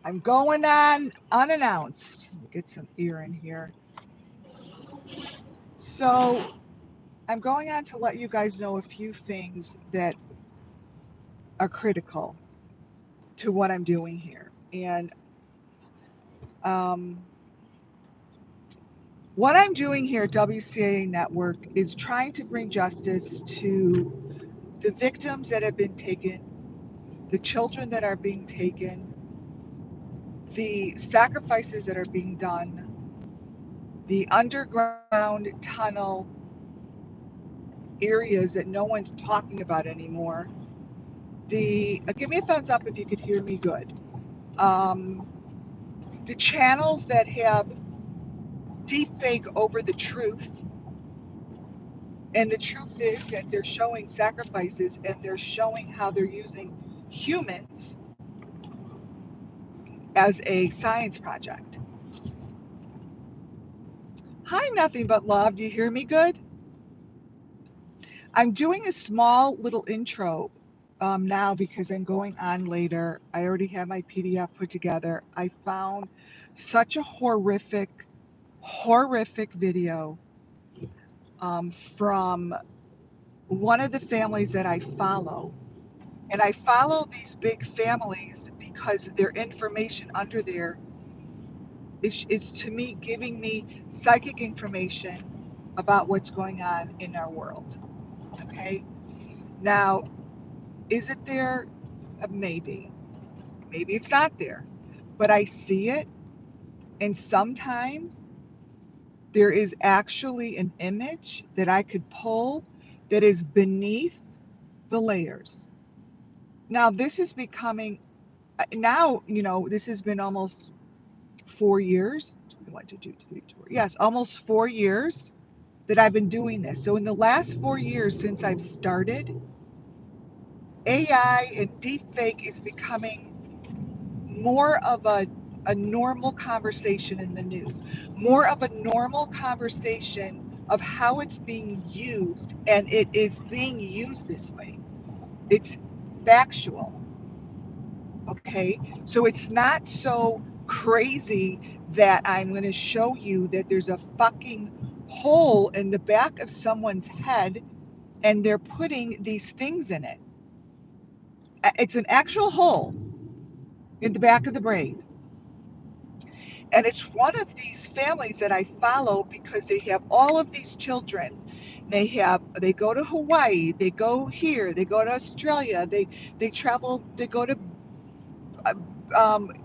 I'm going on unannounced. Let me get some air in here. So I'm going on to let you guys know a few things that are critical to what I'm doing here. And um, what I'm doing here at WCAA Network is trying to bring justice to the victims that have been taken, the children that are being taken, the sacrifices that are being done, the underground tunnel areas that no one's talking about anymore. Give me a thumbs up if you could hear me good. Um, the channels that have deep fake over the truth, and the truth is that they're showing sacrifices and they're showing how they're using humans as a science project. Hi, nothing but love. Do you hear me good? I'm doing a small little intro now because I'm going on later. I already have my PDF put together. I found such a horrific video from one of the families that I follow. And I follow these big families because their information under there is to me giving me psychic information about what's going on in our world. Okay. Now, is it there? Maybe. Maybe it's not there. But I see it. And sometimes there is actually an image that I could pull that is beneath the layers. Now, this is becoming, this has been almost 4 years. 1, 2, 3, 4. Yes, almost 4 years that I've been doing this. So in the last 4 years since I've started, AI and deepfake is becoming more of a normal conversation in the news, more of a normal conversation of how it's being used, and it is being used this way. It's factual, okay? So it's not so crazy that I'm going to show you that there's a fucking hole in the back of someone's head and they're putting these things in it. It's an actual hole in the back of the brain. And it's one of these families that I follow because they have all of these children. They go to Hawaii, they go here, they go to Australia, they travel, they go to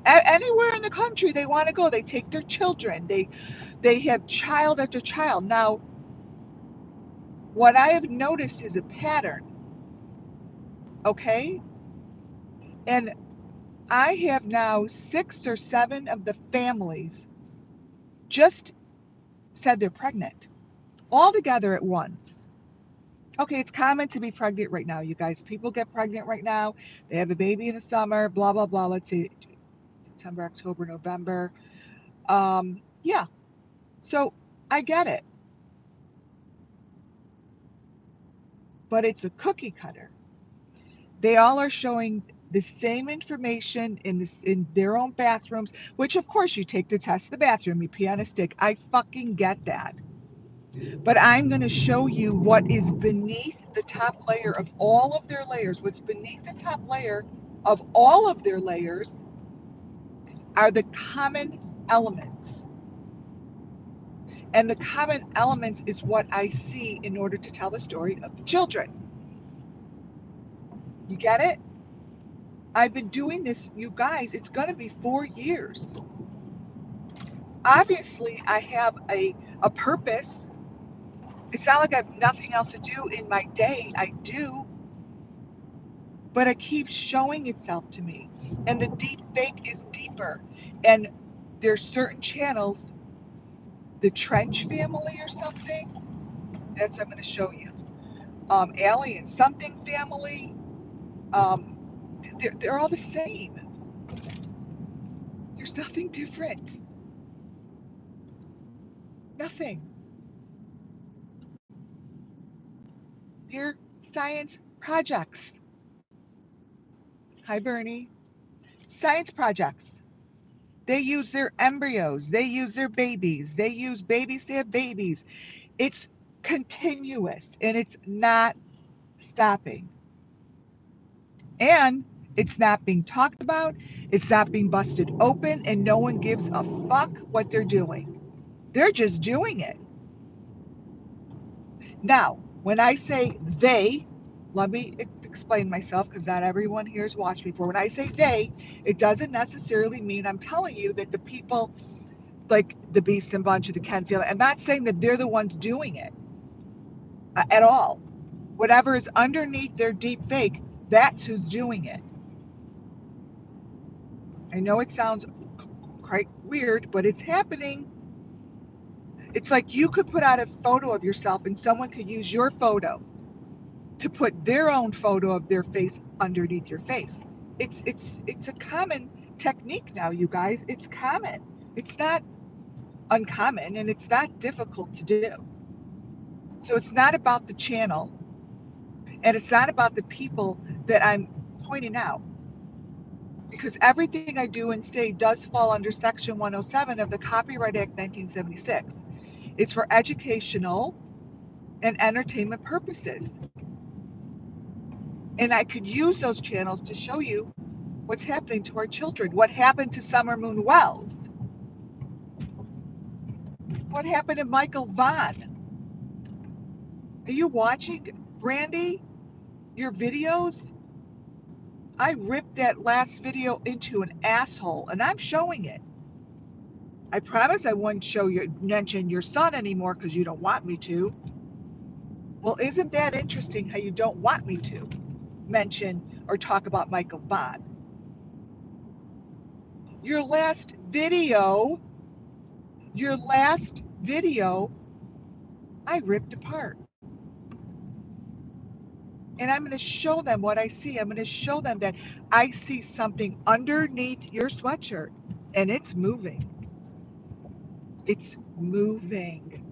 anywhere in the country they want to go. They take their children. They have child after child. Now, what I have noticed is a pattern, okay? And I have now 6 or 7 of the families just said they're pregnant, all together at once. Okay, it's common to be pregnant right now, you guys. People get pregnant right now. They have a baby in the summer, blah, blah, blah. Let's see, September, October, November. Yeah, so I get it. But it's a cookie cutter. They all are showing the same information in their own bathrooms, which of course you take the test in the bathroom, you pee on a stick. I fucking get that. But I'm going to show you what is beneath the top layer of all of their layers. What's beneath the top layer of all of their layers are the common elements. And the common elements is what I see in order to tell the story of the children. You get it? I've been doing this, you guys, it's going to be 4 years. Obviously, I have a purpose. It's not like I have nothing else to do in my day. I do, but it keeps showing itself to me. And the deep fake is deeper. And there's certain channels, the Trench family or something, that's I'm going to show you. Alien something family, um, they're all the same. There's nothing different. Nothing. They're science projects. Hi, Bernie. Science projects. They use their embryos. They use their babies. They use babies to have babies. It's continuous and it's not stopping. And it's not being talked about. It's not being busted open, and no one gives a fuck what they're doing. They're just doing it. Now, when I say they, let me explain myself because not everyone here has watched before. When I say they, it doesn't necessarily mean I'm telling you that the people like the Beast and Bunch of the Ken family, I'm not saying that they're the ones doing it at all. Whatever is underneath their deep fake, that's who's doing it. I know it sounds quite weird, but it's happening. It's like you could put out a photo of yourself and someone could use your photo to put their own photo of their face underneath your face. It's a common technique now, you guys. It's common. It's not uncommon and it's not difficult to do. So it's not about the channel and it's not about the people that I'm pointing out, because everything I do and say does fall under Section 107 of the Copyright Act 1976. It's for educational and entertainment purposes. And I could use those channels to show you what's happening to our children. What happened to Summer Moon Wells? What happened to Michael Vaughn? Are you watching, Brandy, your videos? I ripped that last video into an asshole, and I'm showing it. I promise I wouldn't mention your son anymore because you don't want me to. Well, isn't that interesting how you don't want me to mention or talk about Michael Vaughn? Your last video, I ripped apart. And I'm going to show them what I see. I'm going to show them that I see something underneath your sweatshirt and it's moving. It's moving.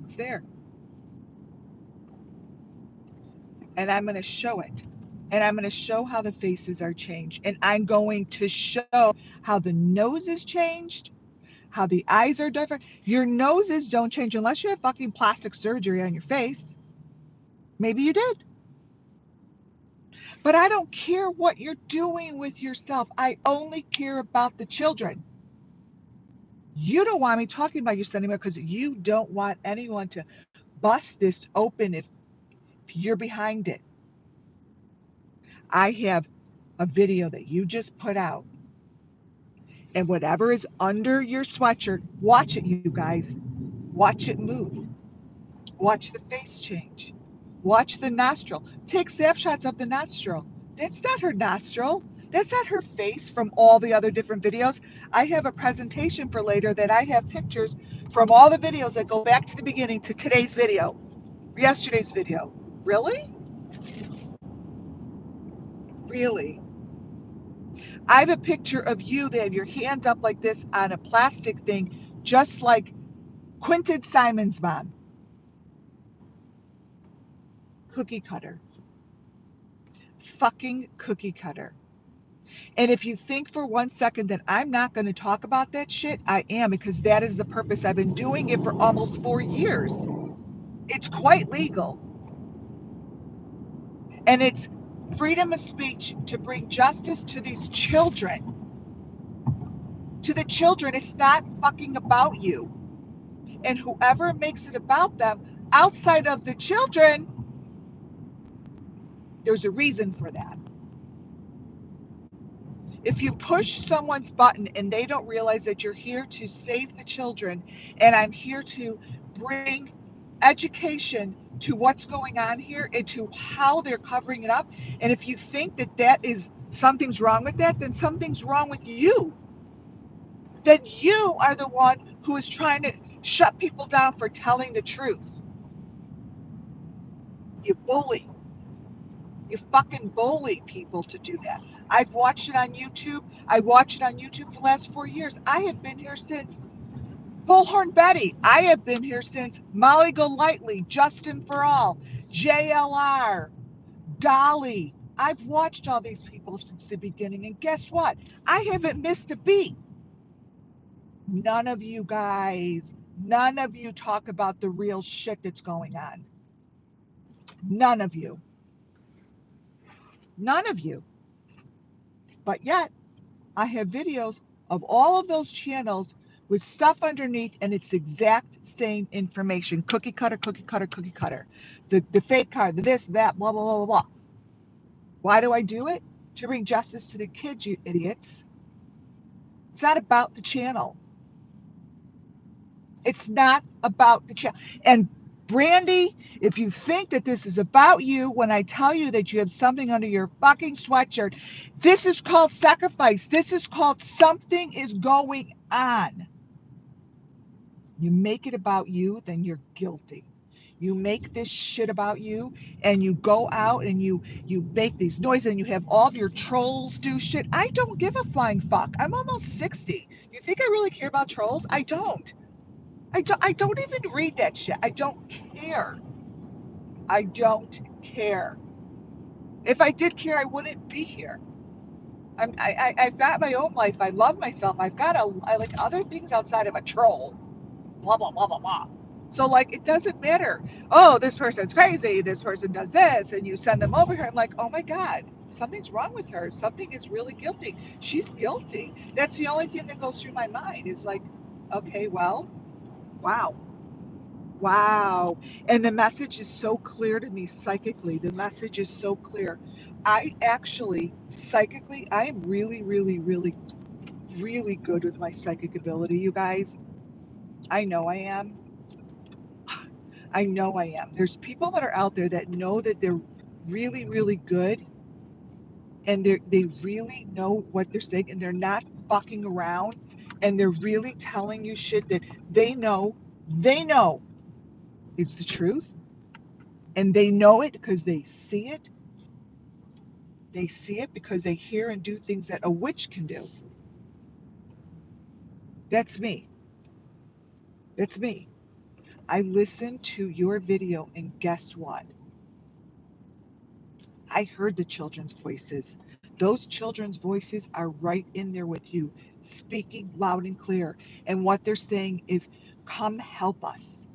It's there. And I'm going to show it. And I'm going to show how the faces are changed. And I'm going to show how the nose is changed, how the eyes are different. Your noses don't change unless you have fucking plastic surgery on your face. Maybe you did. But I don't care what you're doing with yourself. I only care about the children. You don't want me talking about your son anymore because you don't want anyone to bust this open if you're behind it. I have a video that you just put out, and whatever is under your sweatshirt, watch it, you guys. Watch it move. Watch the face change. Watch the nostril. Take snapshots of the nostril. That's not her nostril. That's not her face from all the other different videos. I have a presentation for later that I have pictures from all the videos that go back to the beginning to today's video, yesterday's video. Really? Really? I have a picture of you that have your hands up like this on a plastic thing, just like Quinton Simon's mom. Cookie cutter. Fucking cookie cutter. And if you think for 1 second that I'm not going to talk about that shit, I am, because that is the purpose. I've been doing it for almost 4 years. It's quite legal. And it's freedom of speech to bring justice to these children. To the children, it's not fucking about you. And whoever makes it about them outside of the children, there's a reason for that. If you push someone's button and they don't realize that you're here to save the children and I'm here to bring education to what's going on here and to how they're covering it up, and if you think that that is something's wrong with that, then something's wrong with you. Then you are the one who is trying to shut people down for telling the truth. You bully. You fucking bully people to do that. I've watched it on YouTube. I watch it on YouTube for the last 4 years. I have been here since Bullhorn Betty. I have been here since Molly Golightly, Justin for All, JLR, Dolly, I've watched all these people since the beginning, and guess what? I haven't missed a beat. None of you guys, none of you talk about the real shit that's going on. None of you. None of you. But yet, I have videos of all of those channels with stuff underneath, and it's exact same information. Cookie cutter, cookie cutter, cookie cutter. The fake card, the this, that, blah, blah, blah, blah, blah. Why do I do it? To bring justice to the kids, you idiots. It's not about the channel. It's not about the channel. And Brandy, if you think that this is about you, when I tell you that you have something under your fucking sweatshirt, this is called sacrifice. This is called something is going on. You make it about you, then you're guilty. You make this shit about you, and you go out and you make these noises, and you have all of your trolls do shit. I don't give a flying fuck. I'm almost 60. You think I really care about trolls? I don't. I don't even read that shit. I don't care. I don't care. If I did care, I wouldn't be here. I've got my own life. I love myself. I like other things outside of a troll. Blah, blah, blah, blah, blah. So, like, it doesn't matter. Oh, this person's crazy. This person does this. And you send them over here. I'm like, oh my God, something's wrong with her. Something is really guilty. She's guilty. That's the only thing that goes through my mind is like, okay, well, wow. Wow. And the message is so clear to me psychically. The message is so clear. I actually, psychically, I am really, really, really, really good with my psychic ability, you guys. I know I am. I know I am. There's people that are out there that know that they're really, really good, and they really know what they're saying, and they're not fucking around, and they're really telling you shit that they know it's the truth, and they know it because they see it. They see it because they hear and do things that a witch can do. That's me. That's me. I listened to your video, and guess what? I heard the children's voices. Those children's voices are right in there with you, speaking loud and clear. And what they're saying is, come help us.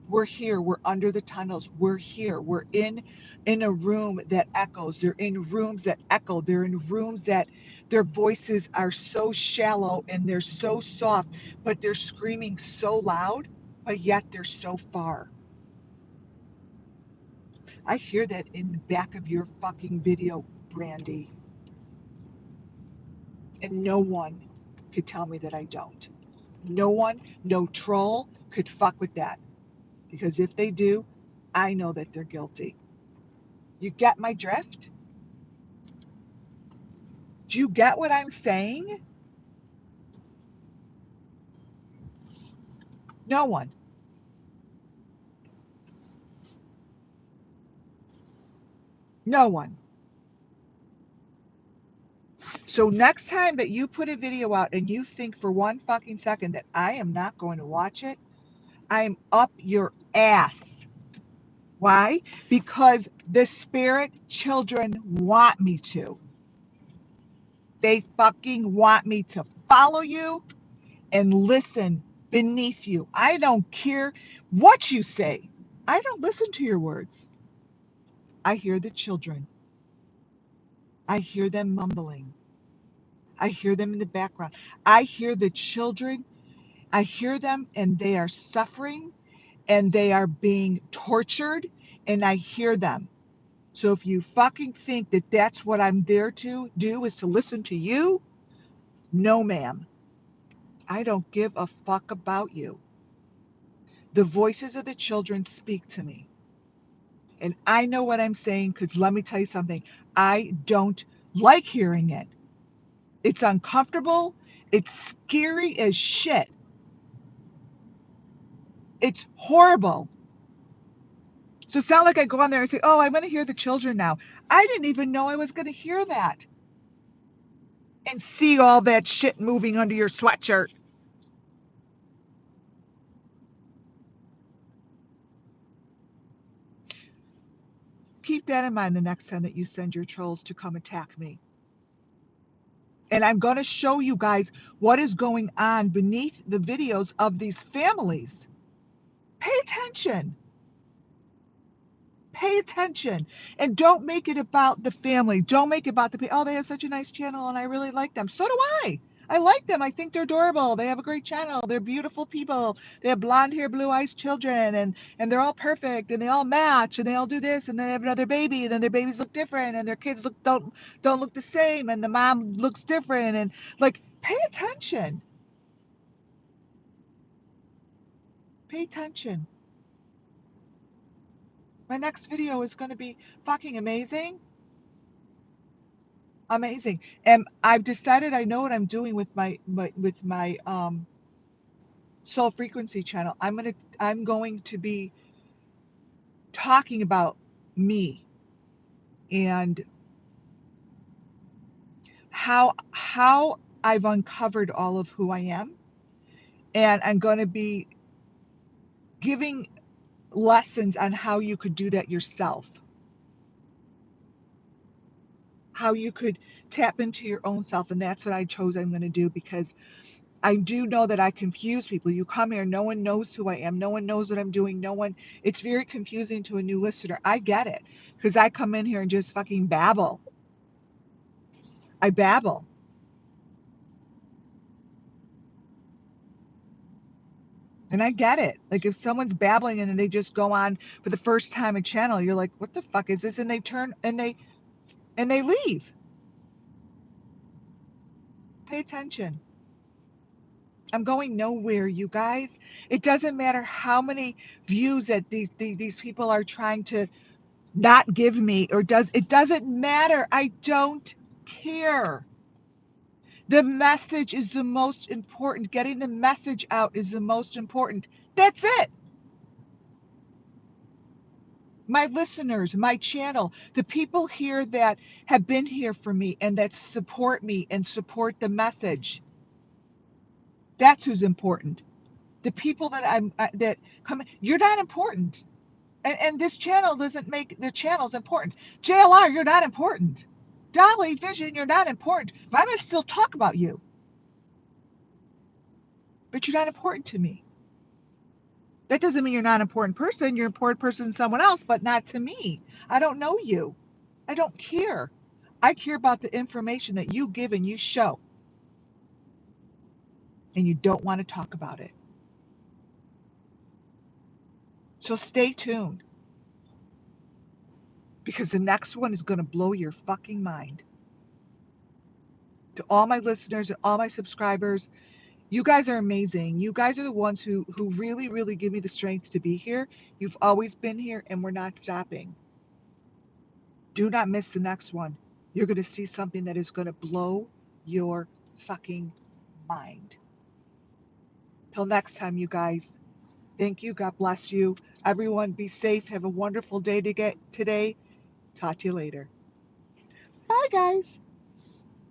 We're here. We're under the tunnels. We're here. We're in a room that echoes. They're in rooms that echo. They're in rooms that their voices are so shallow and they're so soft, but they're screaming so loud, but yet they're so far. I hear that in the back of your fucking video, Brandy. And no one could tell me that I don't. No one, no troll could fuck with that. Because if they do, I know that they're guilty. You get my drift? Do you get what I'm saying? No one. No one. So next time that you put a video out and you think for one fucking second that I am not going to watch it, I'm up your ass. Why? Because the spirit children want me to. They fucking want me to follow you and listen beneath you. I don't care what you say. I don't listen to your words. I hear the children. I hear them mumbling. I hear them in the background. I hear the children. I hear them and they are suffering and they are being tortured and I hear them. So if you fucking think that that's what I'm there to do is to listen to you, no, ma'am. I don't give a fuck about you. The voices of the children speak to me. And I know what I'm saying because let me tell you something. I don't like hearing it. It's uncomfortable. It's scary as shit. It's horrible. So it's not like I go on there and say, oh, I'm going to hear the children now. I didn't even know I was going to hear that and see all that shit moving under your sweatshirt. Keep that in mind the next time that you send your trolls to come attack me. And I'm going to show you guys what is going on beneath the videos of these families. Pay attention. Pay attention. And don't make it about the family. Don't make it about the people. Oh, they have such a nice channel and I really like them. So do I. I like them. I think they're adorable. They have a great channel. They're beautiful people. They have blonde hair, blue eyes children, and they're all perfect and they all match and they all do this and they have another baby and then their babies look different and their kids don't look the same and the mom looks different and like pay attention. Pay attention. My next video is going to be fucking amazing. Amazing. And I've decided I know what I'm doing with my soul frequency channel. I'm going to be talking about me and how I've uncovered all of who I am, and I'm going to be giving lessons on how you could do that yourself. How you could tap into your own self, and that's what I chose I'm going to do because I do know that I confuse people. You come here, no one knows who I am. No one knows what I'm doing. No one, it's very confusing to a new listener. I get it because I come in here and just fucking babble. I babble. And I get it. Like if someone's babbling and then they just go on for the first time a channel, you're like, what the fuck is this? And they turn and they leave. Pay attention. I'm going nowhere, you guys. It doesn't matter how many views that these people are trying to not give me or it doesn't matter. I don't care. The message is the most important. Getting the message out is the most important. That's it. My listeners, my channel, the people here that have been here for me and that support me and support the message. That's who's important. The people that come, you're not important. And this channel doesn't make the channels important. JLR, you're not important. Dolly Vision, you're not important. But I'm going to still talk about you. But you're not important to me. That doesn't mean you're not an important person. You're an important person to someone else, but not to me. I don't know you. I don't care. I care about the information that you give and you show. And you don't want to talk about it. So stay tuned. Because the next one is going to blow your fucking mind. To all my listeners and all my subscribers, you guys are amazing. You guys are the ones who really, really give me the strength to be here. You've always been here and we're not stopping. Do not miss the next one. You're going to see something that is going to blow your fucking mind. Till next time, you guys. Thank you. God bless you. Everyone be safe. Have a wonderful day today. Talk to you later. Bye, guys.